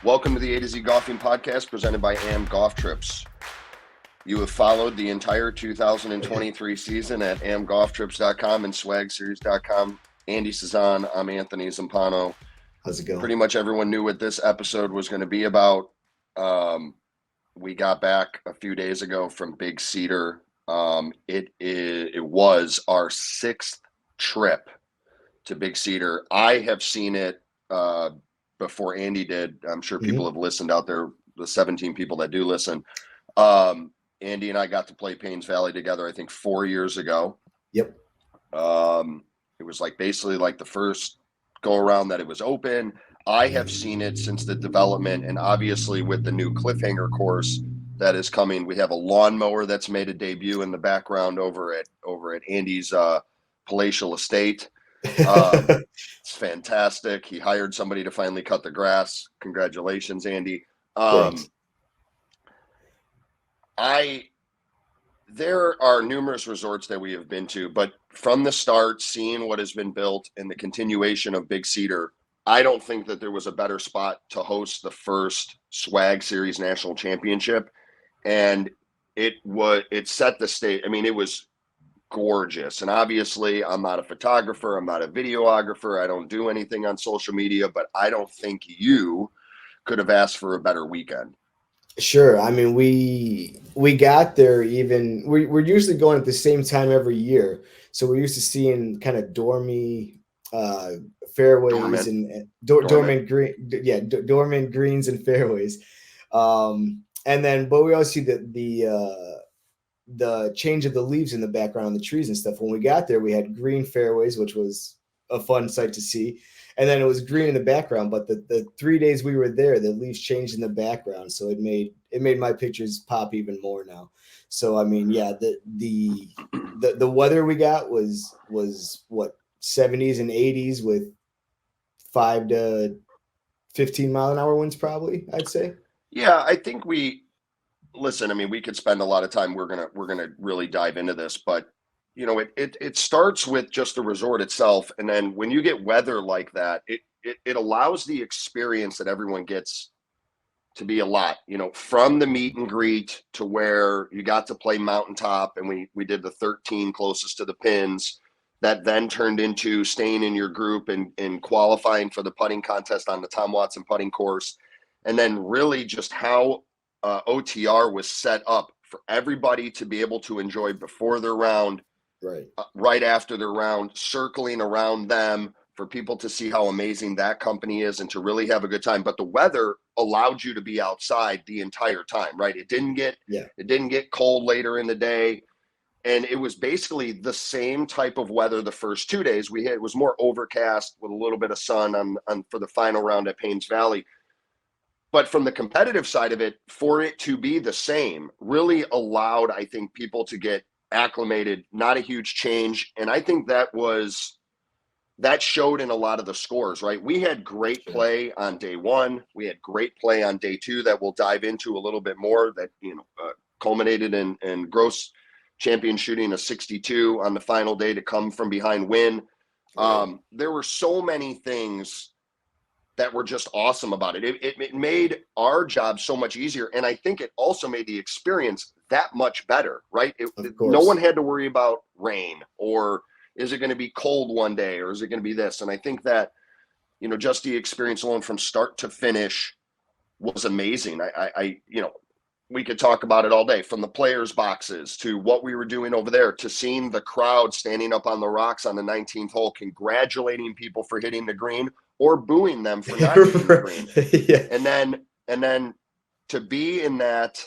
Welcome to the A to Z Golfing Podcast presented by AM Golf Trips. You have followed the entire 2023 season at amgolftrips.com and swagseries.com. Andy Cezanne, I'm Anthony Zampano. How's it going? Pretty much everyone knew what this episode was going to be about. We got back a few days ago from Big Cedar. It was our sixth trip to Big Cedar. I have seen it before Andy did. I'm sure people have listened out there, the 17 people that do listen. Andy and I got to play Paynes Valley together, I think 4 years ago. Yep. It was basically the first go around that it was open. I have seen it since the development, and obviously with the new cliffhanger course that is coming, we have a lawnmower that's made a debut in the background over at Andy's palatial estate. It's fantastic. He hired somebody to finally cut the grass. Congratulations, Andy. There are numerous resorts that we have been to, but from the start, seeing what has been built and the continuation of Big Cedar, I don't think that there was a better spot to host the first Swag Series National Championship. And it set the stage. I mean, it was gorgeous. And obviously, I'm not a photographer. I'm not a videographer. I don't do anything on social media, but I don't think you could have asked for a better weekend. Sure. I mean, we got there we're usually going at the same time every year. So we're used to seeing kind of dormy fairways and dormant green. Yeah. Dormant greens and fairways. But we also see the change of the leaves in the background on the trees and stuff. When we got there, we had green fairways, which was a fun sight to see. And then it was green in the background, but the 3 days we were there, the leaves changed in the background. So it made my pictures pop even more now. So, I mean, yeah, the weather we got was what, 70s and 80s with 5 to 15 mile an hour winds, probably, I'd say. Yeah, I think we could spend a lot of time. We're gonna really dive into this, but it starts with just the resort itself, and then when you get weather like that, it allows the experience that everyone gets to be a lot. From the meet and greet to where you got to play mountaintop, and we did the 13 closest to the pins. That then turned into staying in your group and qualifying for the putting contest on the Tom Watson putting course, and then really just how OTR was set up for everybody to be able to enjoy before their round, right after their round, circling around them, for people to see how amazing that company is and to really have a good time. But the weather allowed you to be outside the entire time, right? It didn't get cold later in the day. And it was basically the same type of weather the first 2 days we had. It was more overcast with a little bit of sun on for the final round at Paynes Valley. But from the competitive side of it, for it to be the same really allowed, I think, people to get acclimated, not a huge change. And I think that showed in a lot of the scores, right? We had great play on day one. We had great play on day two that we'll dive into a little bit more, that, culminated in gross champion shooting a 62 on the final day to come from behind win. There were so many things that were just awesome about it. It made our job so much easier. And I think it also made the experience that much better, right? No one had to worry about rain, or is it going to be cold one day, or is it going to be this? And I think that, just the experience alone from start to finish was amazing. We could talk about it all day, from the players' boxes to what we were doing over there, to seeing the crowd standing up on the rocks on the 19th hole, congratulating people for hitting the green or booing them for not hitting the green. Yeah. And then to be in that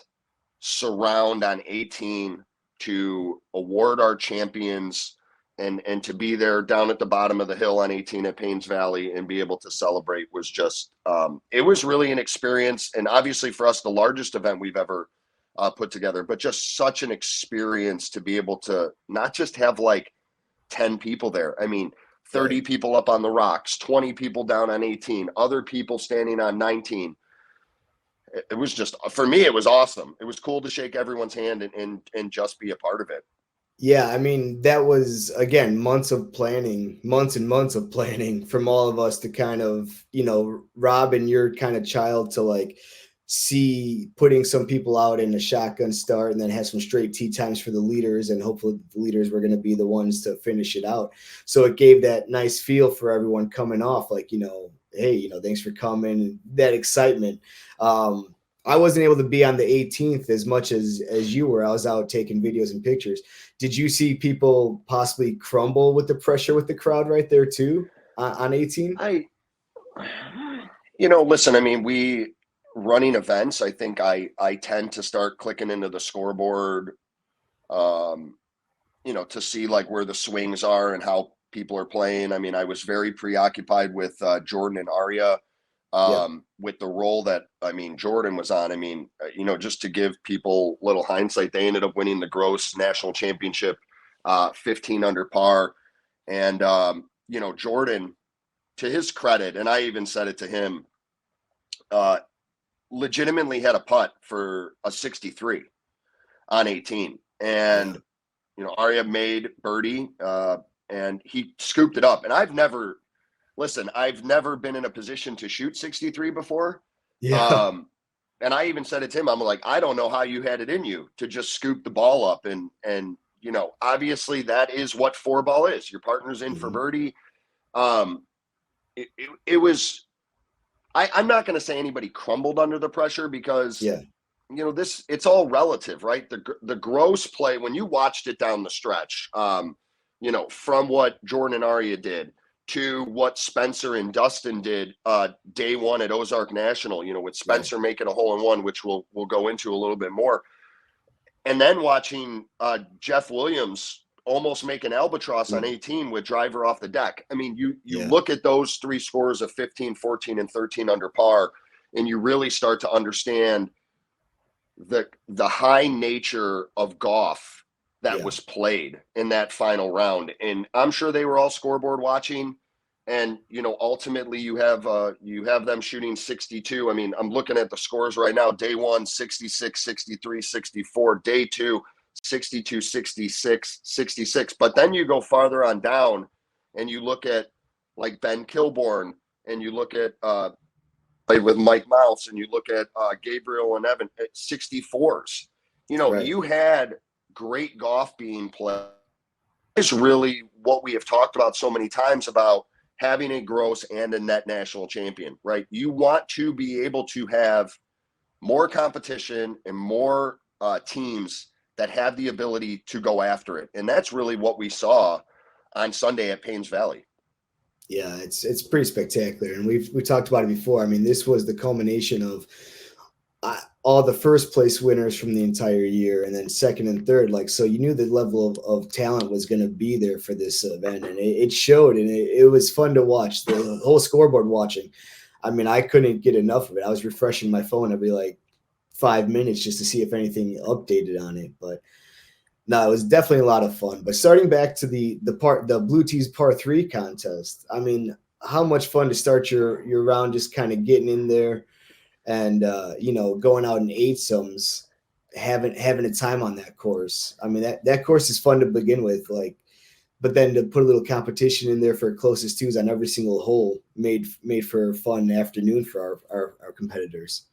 surround on 18, to award our champions, and to be there down at the bottom of the hill on 18 at Paynes Valley and be able to celebrate was just, it was really an experience. And obviously for us, the largest event we've ever put together, but just such an experience to be able to not just have 10 people there. I mean, 30 people up on the rocks, 20 people down on 18, other people standing on 19. It was just, for me, it was awesome. It was cool to shake everyone's hand and just be a part of it. Yeah, I mean, that was again months of planning, months and months of planning from all of us to kind of, Rob and your kind of child to like see putting some people out in a shotgun start and then have some straight tee times for the leaders. And hopefully the leaders were going to be the ones to finish it out. So it gave that nice feel for everyone coming off, like, hey, thanks for coming, that excitement. I wasn't able to be on the 18th as much as you were. I was out taking videos and pictures. Did you see people possibly crumble with the pressure with the crowd right there too on 18? I, listen, I mean, we running events, I think I tend to start clicking into the scoreboard, um, to see like where the swings are and how people are playing. I mean, I was very preoccupied with Jordan and Arya, Yep. with the role that, I mean, Jordan was on. I mean, just to give people little hindsight, they ended up winning the gross national championship, 15 under par. And, Jordan, to his credit, and I even said it to him, uh, legitimately had a putt for a 63 on 18. Yeah. And, Arya made birdie, and he scooped it up. And I've never been in a position to shoot 63 before. Yeah. Um, and I even said it to him, I'm like, I don't know how you had it in you to just scoop the ball up. And, obviously that is what four ball is. Your partner's in for Mhm. birdie. Um, it was, I'm not going to say anybody crumbled under the pressure because, Yeah. it's all relative, right? The gross play, when you watched it down the stretch, from what Jordan and Arya did to what Spencer and Dustin did day one at Ozark National, with Right. Spencer making a hole in one, which we'll go into a little bit more. And then watching Jeff Williams almost make an albatross on Yeah. 18 with driver off the deck. I mean, you Yeah. look at those three scores of 15, 14, and 13 under par, and you really start to understand the high nature of golf that Yeah. was played in that final round. And I'm sure they were all scoreboard watching. And ultimately you have them shooting 62. I mean, I'm looking at the scores right now. Day one, 66, 63, 64. Day two, 62, 66, 66. But then you go farther on down and you look at like Ben Kilborn, and you look at played with Mike Mouse, and you look at Gabriel and Evan at 64s. Right. You had great golf being played. Is really what we have talked about so many times about having a gross and a net national champion, right? You want to be able to have more competition and more teams that have the ability to go after it. And that's really what we saw on Sunday at Paynes Valley. Yeah, it's pretty spectacular, and we talked about it before. I mean, this was the culmination of all the first place winners from the entire year, and then second and third. Like, so you knew the level of talent was going to be there for this event, and it showed, and it was fun to watch the whole scoreboard watching. I mean, I couldn't get enough of it. I was refreshing my phone every like 5 minutes just to see if anything updated on it, but no, it was definitely a lot of fun. But starting back to the Blue Tees par three contest, I mean, how much fun to start your round just kind of getting in there and going out in eightsomes, having a time on that course. I mean, that course is fun to begin with, like, but then to put a little competition in there for closest twos on every single hole made for a fun afternoon for our competitors.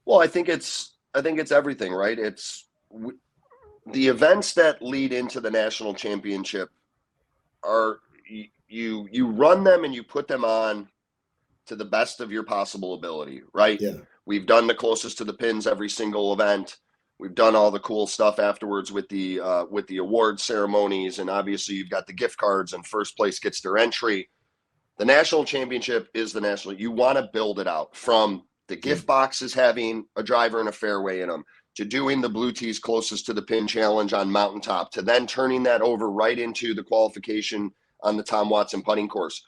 Well, I think it's everything, right? It's the events that lead into the national championship are you run them and you put them on to the best of your possible ability, right? Yeah. We've done the closest to the pins every single event. We've done all the cool stuff afterwards with the award ceremonies, and obviously you've got the gift cards, and first place gets their entry. The national championship is the national. You want to build it out from the Yep. gift boxes having a driver and a fairway in them, to doing the blue tees closest to the pin challenge on mountaintop, to then turning that over right into the qualification on the Tom Watson putting course.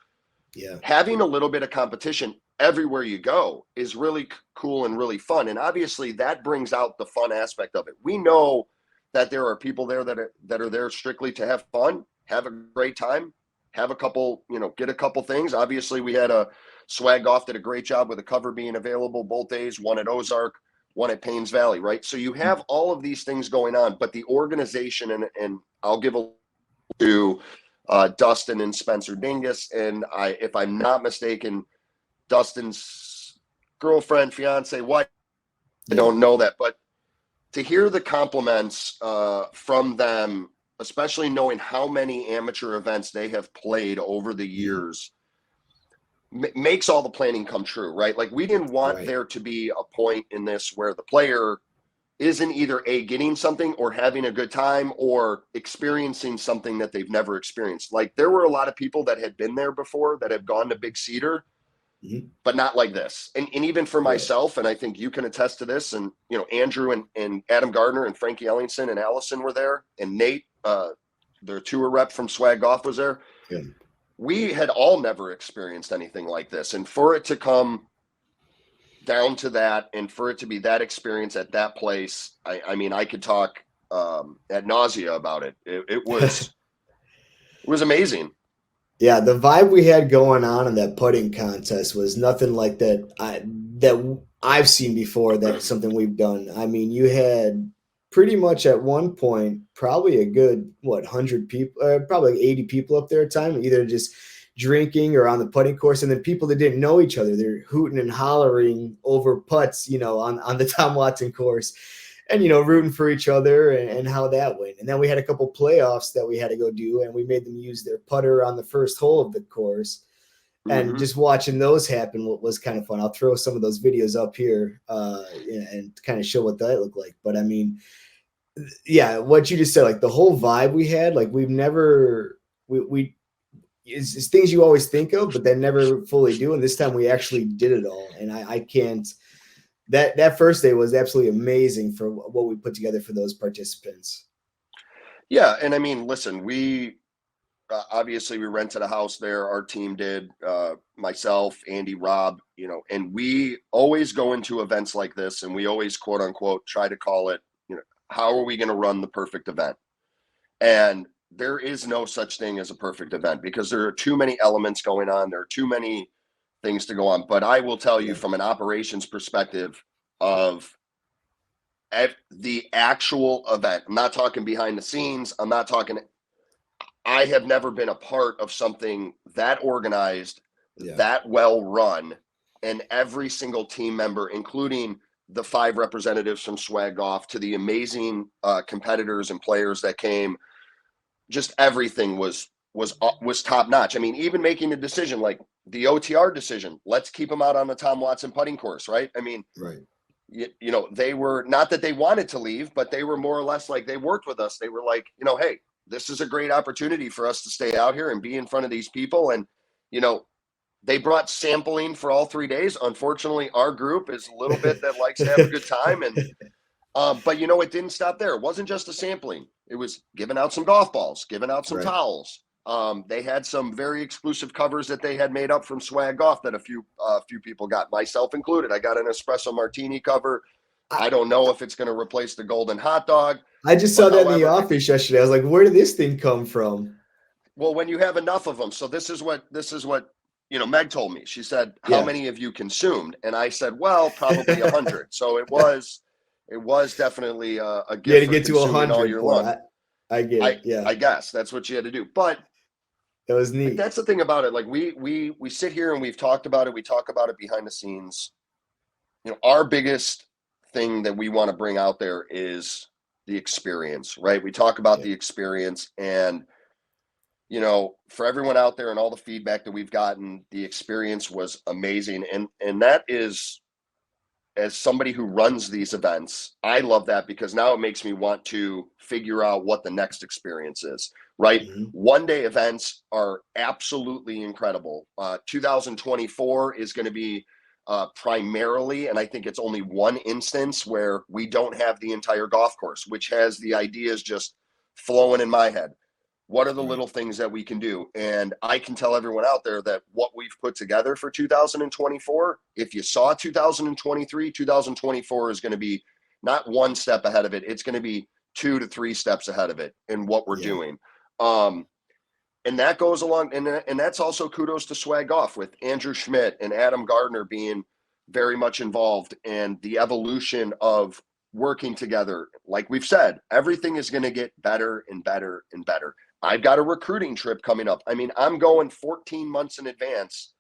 Yeah. Having a little bit of competition everywhere you go is really cool and really fun. And obviously that brings out the fun aspect of it. We know that there are people there that are there strictly to have fun, have a great time, have a couple, get a couple things. Obviously we had a Swag Off did a great job with the cover being available both days, one at Ozark, one at Paynes Valley, right? So you have all of these things going on, but the organization, and I'll give a to Dustin and Spencer Dingus, and if I'm not mistaken, Dustin's girlfriend, fiance, wife. I Yeah. don't know that, but to hear the compliments from them, especially knowing how many amateur events they have played over the years, makes all the planning come true, right? Like, we didn't want Right. there to be a point in this where the player isn't either A, getting something or having a good time or experiencing something that they've never experienced. Like, there were a lot of people that had been there before that have gone to Big Cedar, Mm-hmm. but not like this. And even for Right. myself, and I think you can attest to this, and, you know, Andrew and Adam Gardner and Frankie Ellingson and Allison were there, and Nate, their tour rep from Swag Golf, was there. Yeah. We had all never experienced anything like this. And for it to come down to that, and for it to be that experience at that place, I mean, I could talk ad nausea about it. It was amazing. Yeah, the vibe we had going on in that putting contest was nothing like that I've seen before. That's something we've done. I mean, you had pretty much at one point probably a good 100 people, probably like 80 people up there at a time, either just drinking or on the putting course, and then people that didn't know each other, they're hooting and hollering over putts, on the Tom Watson course, and rooting for each other, and how that went. And then we had a couple playoffs that we had to go do, and we made them use their putter on the first hole of the course. And Mm-hmm. just watching those happen was kind of fun. I'll throw some of those videos up here, and kind of show what that looked like. But I mean, yeah, what you just said, like the whole vibe we had, like we've never we it's things you always think of, but then never fully do. And this time we actually did it all. And I can't. That first day was absolutely amazing for what we put together for those participants. Yeah, and I mean, listen, we obviously we rented a house there. Our team did, myself, Andy, Rob, and we always go into events like this, and we always, quote unquote, try to call it, how are we going to run the perfect event? And there is no such thing as a perfect event, because there are too many elements going on. There are too many things to go on. But I will tell you, Yeah. from an operations perspective of the actual event, I'm not talking behind the scenes. I have never been a part of something that organized, Yeah. that well run, and every single team member, including the 5 representatives from Swag Golf, to the amazing competitors and players that came. Just everything was top notch. I mean, even making a decision like the OTR decision, let's keep them out on the Tom Watson putting course, right? I mean, Right. they were, not that they wanted to leave, but they were more or less like, they worked with us. They were like, hey, this is a great opportunity for us to stay out here and be in front of these people. And, they brought sampling for all 3 days. Unfortunately, our group is a little bit that likes to have a good time. And, but it didn't stop there. It wasn't just a sampling. It was giving out some golf balls, giving out some Right. towels. They had some very exclusive covers that they had made up from Swag Golf that a few people got, myself included. I got an espresso martini cover. I don't know if it's going to replace the golden hot dog. I just But saw that in the however, office yesterday. I was like, where did this thing come from? well, when you have enough of them. So this is what Meg told me. She said, how Yeah. many have you consumed? And I said, well, probably 100. So it was definitely a You had gift to for get to consuming all 100 year for long. it. I get it. Yeah. I guess that's what you had to do. But That was like, neat. that's the thing about it. Like, we sit here and we've talked about it. We talk about it behind the scenes. Our biggest thing that we want to bring out there is the experience, right? We talk about the experience, and for everyone out there and all the feedback that we've gotten, the experience was amazing. And that is, as somebody who runs these events, I love that, because now it makes me want to figure out what the next experience is, right? Mm-hmm. One-day events are absolutely incredible. 2024 is going to be primarily, and I think it's only one instance where we don't have the entire golf course, which has the ideas just flowing in my head. What are the little things that we can do? And I can tell everyone out there that what we've put together for 2024, if you saw 2023, 2024 is going to be not one step ahead of it. It's going to be 2 to 3 steps ahead of it in what we're doing. And that goes along. And that's also kudos to Swag Off with Andrew Schmidt and Adam Gardner being very much involved, and the evolution of working together. Like we've said, everything is going to get better and better and better. I've got a recruiting trip coming up. I mean, I'm going 14 months in advance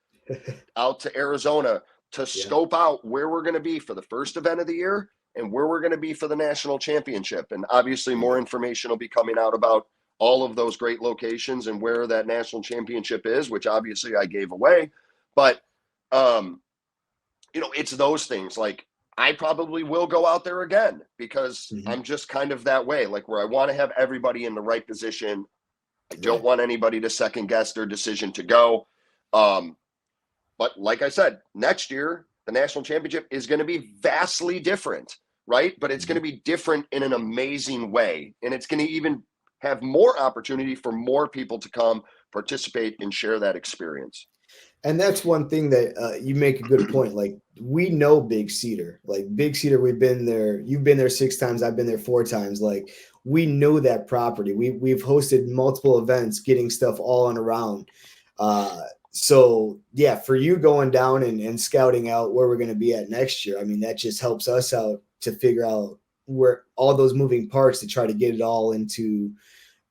out to Arizona to Yeah. scope out where we're going to be for the first event of the year and where we're going to be for the national championship. And obviously, more information will be coming out about all of those great locations and where that national championship is, which obviously I gave away. But, it's those things. Like, I probably will go out there again because I'm just kind of that way, like where I want to have everybody in the right position. I don't want anybody to second guess their decision to go. But like I said, next year, the national championship is going to be vastly different, right? But it's going to be different in an amazing way. And it's going to even have more opportunity for more people to come participate and share that experience. And that's one thing that you make a good point. Like, we know Big Cedar. Like, Big Cedar, we've been there. You've been there 6 times. I've been there 4 times. Like, we know that property. We've hosted multiple events, getting stuff all and around. So yeah, for you going down and scouting out where we're going to be at next year, I mean, that just helps us out to figure out where all those moving parts to try to get it all into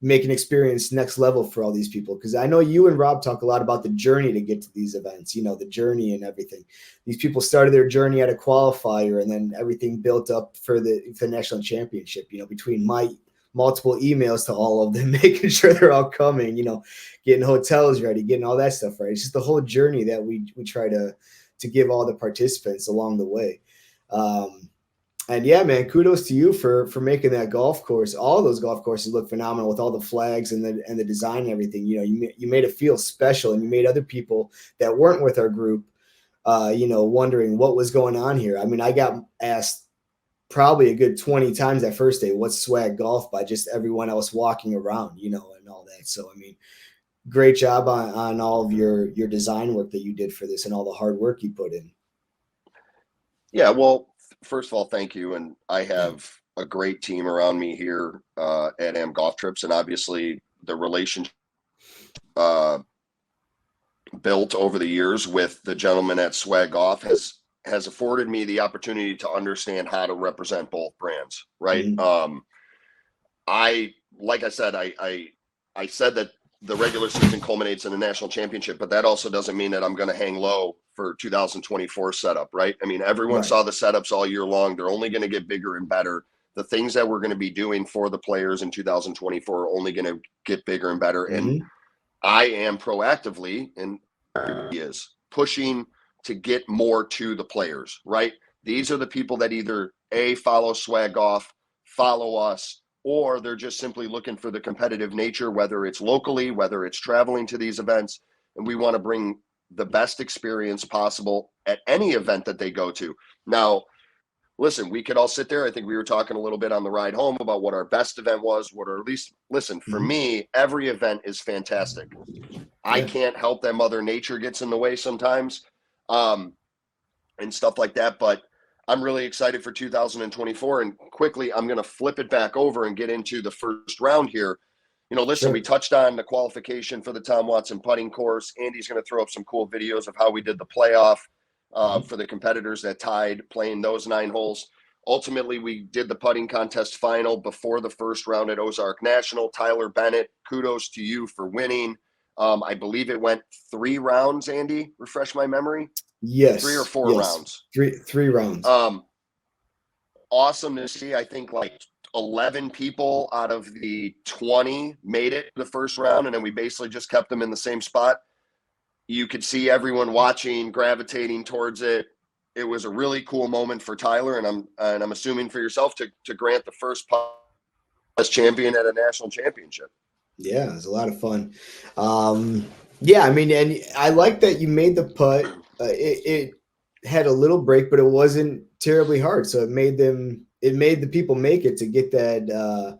make an experience next level for all these people. Because I know you and Rob talk a lot about the journey to get to these events, the journey and everything. These people started their journey at a qualifier and then everything built up for the national championship, between my multiple emails to all of them, making sure they're all coming, getting hotels ready, getting all that stuff right. It's just the whole journey that we try to give all the participants along the way. And yeah, man, kudos to you for making that golf course. All those golf courses look phenomenal with all the flags and the design and everything. You made it feel special, and you made other people that weren't with our group, wondering what was going on here. I mean, I got asked probably a good 20 times that first day, what's swag golf, by just everyone else walking around, and all that. So, I mean, great job on all of your design work that you did for this and all the hard work you put in. Yeah, well, first of all, thank you. And I have a great team around me here at Am Golf Trips, and obviously the relationship built over the years with the gentleman at Swag Golf has afforded me the opportunity to understand how to represent both brands, right? Like I said, I said that the regular season culminates in a national championship, but that also doesn't mean that I'm going to hang low for 2024 setup, right? I mean, everyone saw the setups all year long. They're only going to get bigger and better. The things that we're going to be doing for the players in 2024 are only going to get bigger and better. And I am proactively, and he is pushing to get more to the players, right? These are the people that either follow Swag Golf, follow us, or they're just simply looking for the competitive nature, whether it's locally, whether it's traveling to these events. And we want to bring the best experience possible at any event that they go to. Now, listen, we could all sit there. I think we were talking a little bit on the ride home about what our best event was, listen, for me, every event is fantastic. I can't help that Mother Nature gets in the way sometimes, and stuff like that. But I'm really excited for 2024. And quickly, I'm going to flip it back over and get into the first round here. Listen, we touched on the qualification for the Tom Watson putting course. Andy's going to throw up some cool videos of how we did the playoff for the competitors that tied playing those 9 holes. Ultimately, we did the putting contest final before the first round at Ozark National. Tyler Bennett, kudos to you for winning. I believe it went 3 rounds, Andy. Refresh my memory. Yes. 3 or 4 rounds. Three rounds. Awesome to see. I think like 11 people out of the 20 made it the first round, and then we basically just kept them in the same spot. You could see everyone watching, gravitating towards it. It was a really cool moment for Tyler, and I'm assuming for yourself to grant the first putt as champion at a national championship. Yeah, it was a lot of fun. Yeah, I mean, and I like that you made the putt. It had a little break, but it wasn't terribly hard. So it made the people make it to get that,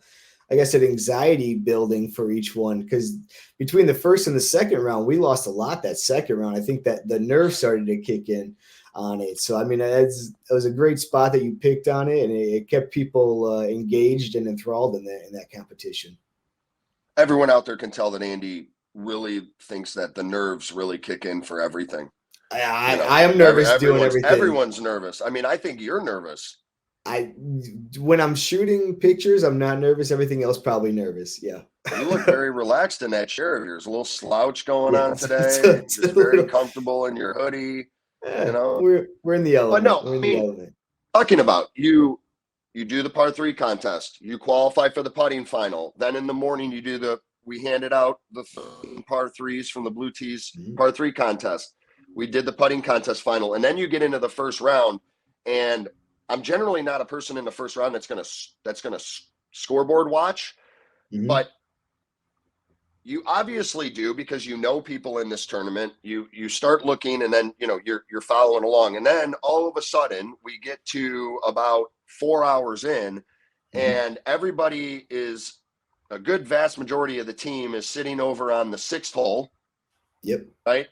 I guess, that anxiety building for each one. Because between the first and the second round, we lost a lot that second round. I think that the nerves started to kick in on it. So, I mean, it was a great spot that you picked on it, and it kept people engaged and enthralled in that competition. Everyone out there can tell that Andy really thinks that the nerves really kick in for everything. You know, I am nervous doing everything. everyone's nervous. I mean, I think you're nervous. I when I'm shooting pictures, I'm not nervous. Everything else probably nervous. Yeah. You look very relaxed in that chair of yours. A little slouch going Yeah, on it's today. a Just very little. comfortable in your hoodie. You Yeah, know, we're in the but element. no, We're I in the mean, element. talking about you, you do the par three contest. You qualify for the putting final. Then in the morning, you do the. We handed out the par threes from the Blue Tees Mhm. par three contest. We did the putting contest final, and then you get into the first round. And I'm generally not a person in the first round that's gonna scoreboard watch, Mhm. but you obviously do because you know people in this tournament. You start looking, and then you're following along, and then all of a sudden we get to about 4 hours in, Mhm. and everybody is a good vast majority of the team is sitting over on the sixth hole, Yep. right?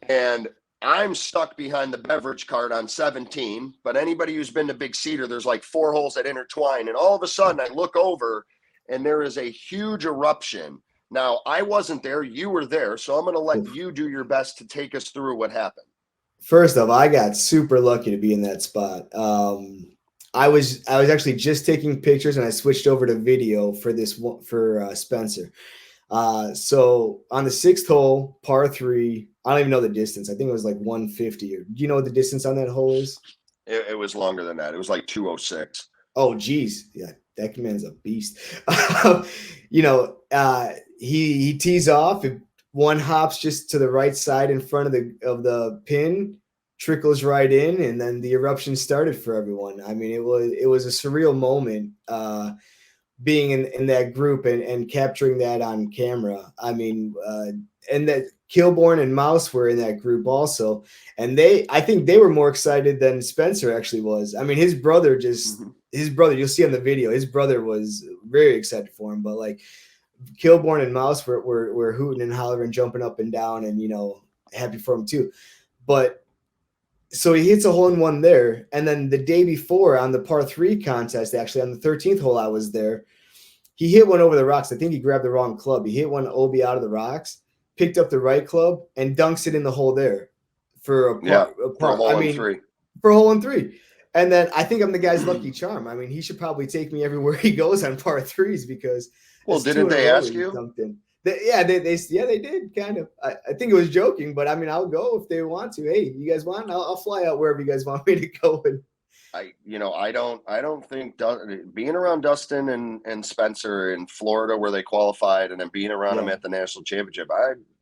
And I'm stuck behind the beverage cart on 17. But anybody who's been to Big Cedar, there's like four holes that intertwine. And all of a sudden, I look over and there is a huge eruption. Now, I wasn't there. You were there. So I'm going to let Oof. you do your best to take us through what happened. First off, I got super lucky to be in that spot. I was actually just taking pictures, and I switched over to video for this one for Spencer. So on the sixth hole, par three, I don't even know the distance. I think it was like 150. Or do you know what the distance on that hole is? It was longer than that. It was like 206. Oh, geez, yeah, that man's a beast. He tees off. One hops just to the right side in front of the pin, trickles right in, and then the eruption started for everyone. I mean, it was a surreal moment. Being in that group and capturing that on camera. I mean, and that Kilborn and Mouse were in that group also, and I think they were more excited than Spencer actually was. I mean, his brother, you'll see on the video, his brother was very excited for him, but like Kilborn and Mouse were hooting and hollering, jumping up and down, and happy for him too. But so he hits a hole in one there, and then the day before on the par three contest, actually on the 13th hole, I was there. He hit one over the rocks. I think he grabbed the wrong club. He hit one OB out of the rocks, picked up the right club, and dunks it in the hole there for a Yeah, par. for a I hole in mean, three. for a hole in three. And then I think I'm the guy's lucky charm. I mean, he should probably take me everywhere he goes on par threes because Well, it's two didn't in a they row ask he's you? dunked in. They did kind of. I think it was joking, but I mean, I'll go if they want to. Hey, you guys want? I'll fly out wherever you guys want me to go. And I don't think being around Dustin and Spencer in Florida where they qualified, and then being around them yeah, at the national championship,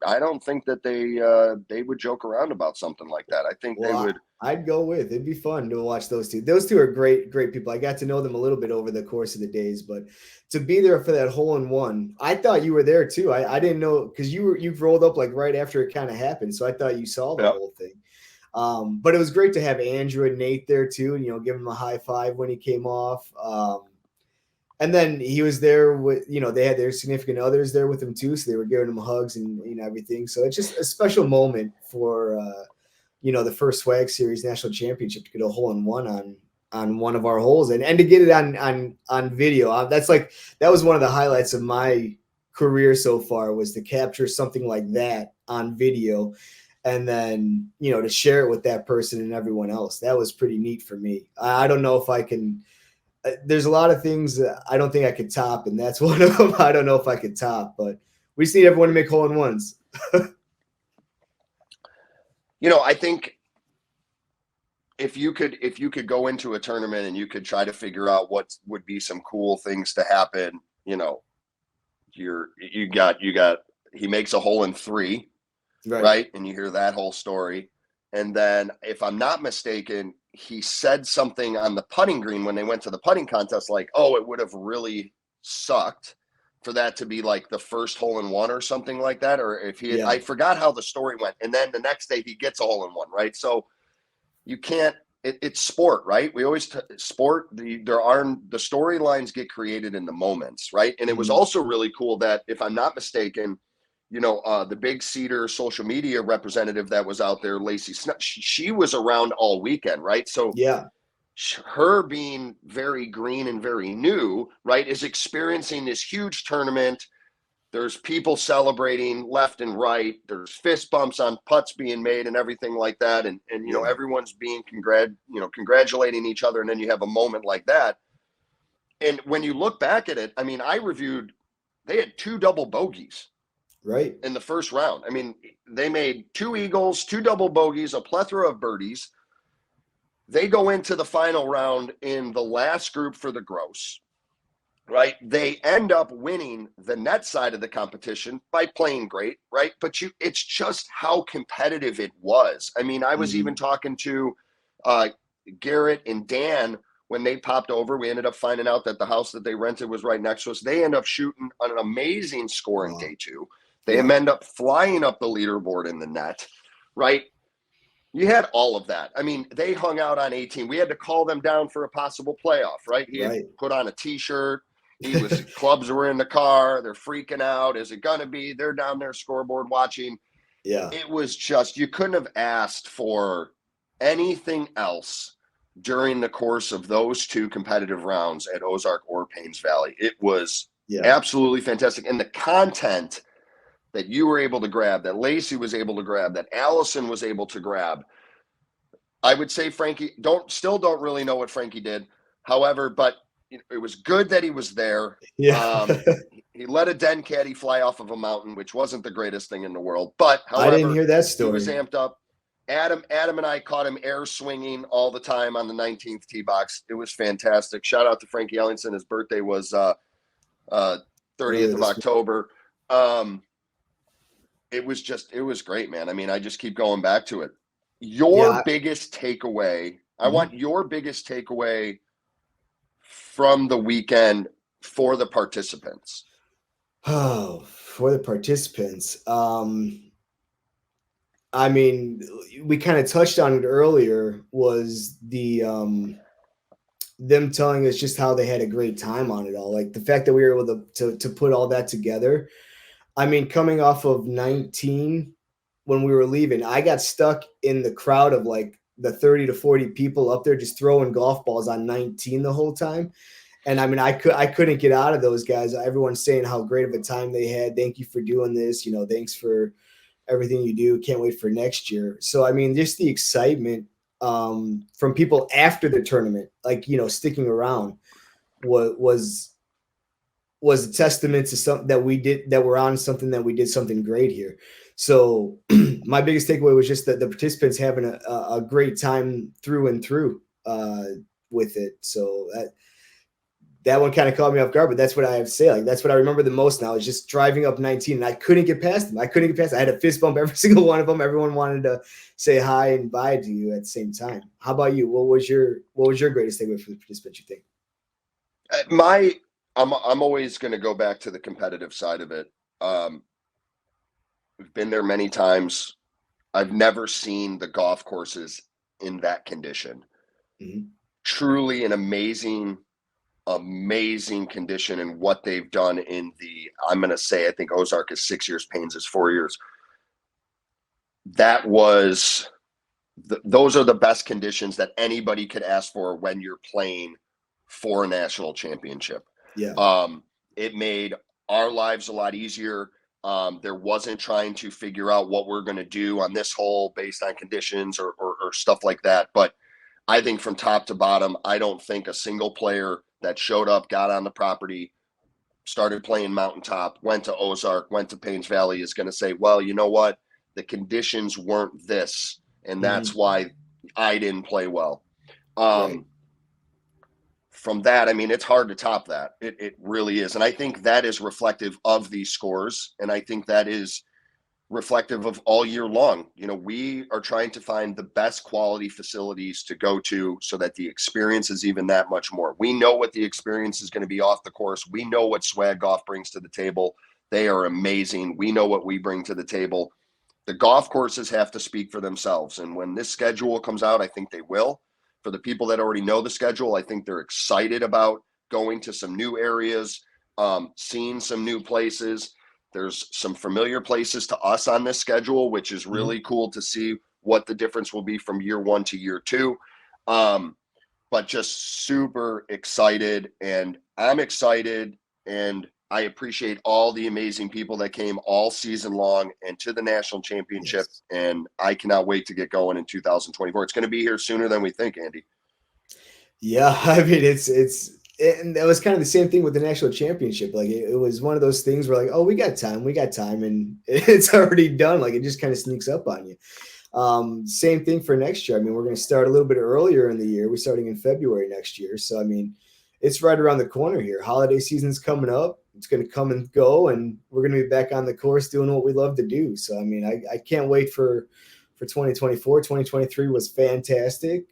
I don't think that they would joke around about something like that. I think they well, would. I'd go with. It'd be fun to watch those two. Those two are great, great people. I got to know them a little bit over the course of the days, but to be there for that hole in one, I thought you were there too. I didn't know because you rolled up like right after it kind of happened, so I thought you saw the Yeah, whole thing. But it was great to have Andrew and Nate there too, and give him a high five when he came off. And then he was there with, they had their significant others there with him too, so they were giving him hugs and everything. So it's just a special moment for the first Swag Series national championship to get a hole in one on one of our holes and to get it on video. That was one of the highlights of my career so far, was to capture something like that on video and then to share it with that person and everyone else. That was pretty neat for me. I don't know if I can. There's a lot of things that I don't think I could top, and that's one of them. I don't know if I could top, but we just need everyone to make hole in ones. I think if you could go into a tournament and you could try to figure out what would be some cool things to happen, you got he makes a hole in three, right? And you hear that whole story. And then, if I'm not mistaken, he said something on the putting green when they went to the putting contest, like, oh, it would have really sucked for that to be like the first hole in one or something like that. Or if he had, Yeah. I forgot how the story went. And then the next day he gets a hole in one, right? So you can't, it's sport, right? We always sport, the storylines get created in the moments, right? And it was Mhm. also really cool that, if I'm not mistaken, the Big Cedar social media representative that was out there, Lacey Snutt, she was around all weekend, right? So Yeah. her being very green and very new, right, is experiencing this huge tournament, There's people celebrating left and right. There's fist bumps on putts being made and everything like that. And Yeah. everyone's being congratulating each other. And then you have a moment like that. And when you look back at it, I mean, I reviewed, they had 2 double bogeys Right. in the first round. I mean, they made 2 eagles, 2 double bogeys, a plethora of birdies. They go into the final round in the last group for the gross, right? They end up winning the net side of the competition by playing great, right? But it's just how competitive it was. I mean, I was even talking to Garrett and Dan when they popped over. We ended up finding out that the house that they rented was right next to us. They end up shooting an amazing score in day 2. They end up flying up the leaderboard in the net, right? You had all of that. I mean, they hung out on 18. We had to call them down for a possible playoff, right? He had put on a T-shirt. Clubs were in the car. They're freaking out. Is it going to be? They're down there scoreboard watching. Yeah. It was just, you couldn't have asked for anything else during the course of those 2 competitive rounds at Ozark or Paynes Valley. It was absolutely fantastic. And the content that you were able to grab, that Lacey was able to grab, that Allison was able to grab. I would say Frankie, don't really know what Frankie did. However, but it was good that he was there. Yeah. He let a den caddy fly off of a mountain, which wasn't the greatest thing in the world. But however, I didn't hear that story. He was amped up. Adam and I caught him air swinging all the time on the 19th tee box. It was fantastic. Shout out to Frankie Ellingson. His birthday was 30th of October. It was great, man. I mean, I just keep going back to it. Your biggest takeaway, I want your biggest takeaway from the weekend for the participants. Oh, for the participants. I mean, we kind of touched on it earlier, was the them telling us just how they had a great time on it all. Like the fact that we were able to put all that together. I mean, coming off of 19 when we were leaving, I got stuck in the crowd of like the 30 to 40 people up there just throwing golf balls on 19 the whole time. And I mean, I couldn't get out of those guys. Everyone's saying how great of a time they had. Thank you for doing this. Thanks for everything you do. Can't wait for next year. So, I mean, just the excitement from people after the tournament, like, sticking around was a testament to something that we did, that we're on something, that we did something great here. So my biggest takeaway was just that the participants having a great time through and through with it. So that one kind of caught me off guard, but that's what I have to say. Like, that's what I remember the most now, is just driving up 19 and I couldn't get past them. I had a fist bump every single one of them. Everyone wanted to say hi and bye to you at the same time. How about you? What was your greatest takeaway for the participants, you think? I'm always going to go back to the competitive side of it. We've been there many times. I've never seen the golf courses in that condition. Truly an amazing condition, and what they've done in I'm going to say, I think Ozark is 6 years, Paynes is 4 years. That was, those are the best conditions that anybody could ask for when you're playing for a national championship. Yeah. It made our lives a lot easier. There wasn't trying to figure out what we're going to do on this hole based on conditions or stuff like that. But I think from top to bottom, I don't think a single player that showed up, got on the property, started playing Mountaintop, went to Ozark, went to Paynes Valley is going to say, well, you know what? The conditions weren't this, and that's why I didn't play well. Right. From that, I mean, it's hard to top that. It really is. And I think that is reflective of these scores. And I think that is reflective of all year long. We are trying to find the best quality facilities to go to so that the experience is even that much more. We know what the experience is going to be off the course. We know what Swag Golf brings to the table. They are amazing. We know what we bring to the table. The golf courses have to speak for themselves. And when this schedule comes out, I think they will. For the people that already know the schedule, I think they're excited about going to some new areas, seeing some new places. There's some familiar places to us on this schedule, which is really cool to see what the difference will be from year 1 to year 2. But just super excited, and I'm excited, and I appreciate all the amazing people that came all season long and to the national championship. Yes. And I cannot wait to get going in 2024. It's going to be here sooner than we think, Andy. Yeah, I mean and that was kind of the same thing with the national championship. Like it was one of those things where like, oh, we got time, and it's already done. Like it just kind of sneaks up on you. Same thing for next year. I mean, we're going to start a little bit earlier in the year. We're starting in February next year. So, I mean, it's right around the corner here. Holiday season's coming up. It's going to come and go, and we're going to be back on the course doing what we love to do. So, I mean, I can't wait for 2024. 2023 was fantastic,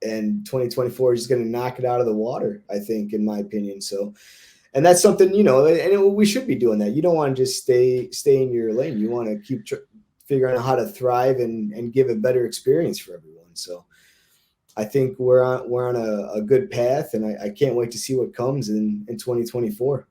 and 2024 is just going to knock it out of the water, I think, in my opinion. So, and that's something, and we should be doing that. You don't want to just stay in your lane. You want to keep figuring out how to thrive and give a better experience for everyone. So I think we're on a good path, and I can't wait to see what comes in 2024.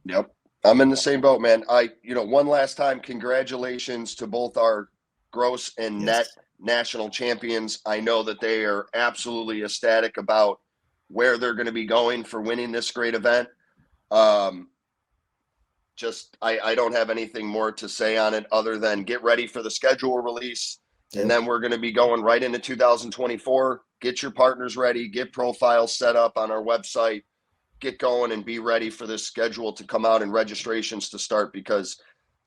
Yep. I'm in the same boat, man. One last time, congratulations to both our gross and net national champions. I know that they are absolutely ecstatic about where they're going to be going for winning this great event. I don't have anything more to say on it other than get ready for the schedule release. And then we're going to be going right into 2024. Get your partners ready, get profiles set up on our website, get going and be ready for this schedule to come out and registrations to start, because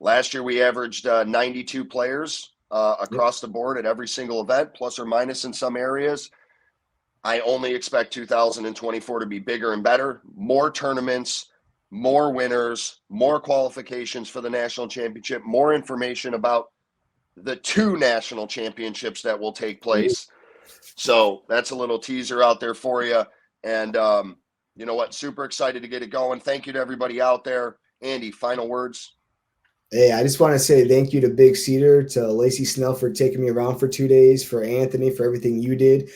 last year we averaged 92 players across the board at every single event, plus or minus in some areas. I only expect 2024 to be bigger and better, more tournaments, more winners, more qualifications for the national championship, more information about the 2 national championships that will take place. So that's a little teaser out there for you. And you know what? Super excited to get it going. Thank you to everybody out there. Andy, final words. Hey, I just want to say thank you to Big Cedar, to Lacey Snell for taking me around for 2 days, for Anthony for everything you did.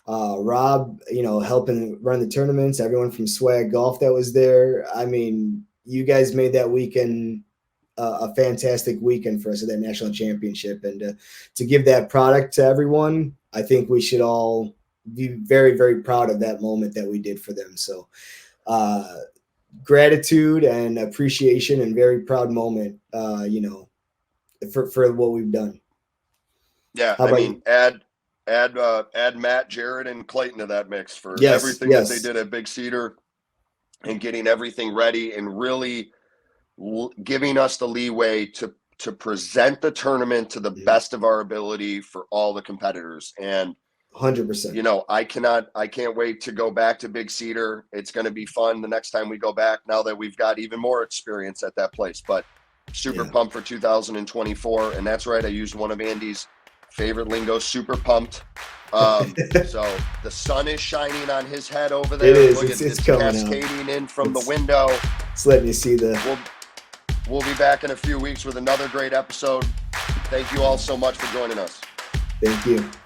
Rob, helping run the tournaments, everyone from Swag Golf that was there. I mean, you guys made that weekend a fantastic weekend for us at that national championship. And to give that product to everyone, I think we should all be very, very proud of that moment that we did for them. So gratitude and appreciation, and very proud moment, for what we've done. Yeah, I mean, add Matt, Jared, and Clayton to that mix for everything that they did at Big Cedar and getting everything ready and really giving us the leeway to present the tournament to the best of our ability for all the competitors. And 100%. I can't wait to go back to Big Cedar. It's going to be fun the next time we go back, now that we've got even more experience at that place. But super pumped for 2024. And that's right, I used one of Andy's favorite lingo, super pumped. So the sun is shining on his head over there. It is. Look, it's cascading in from the window. It's letting you see the. We'll be back in a few weeks with another great episode. Thank you all so much for joining us. Thank you.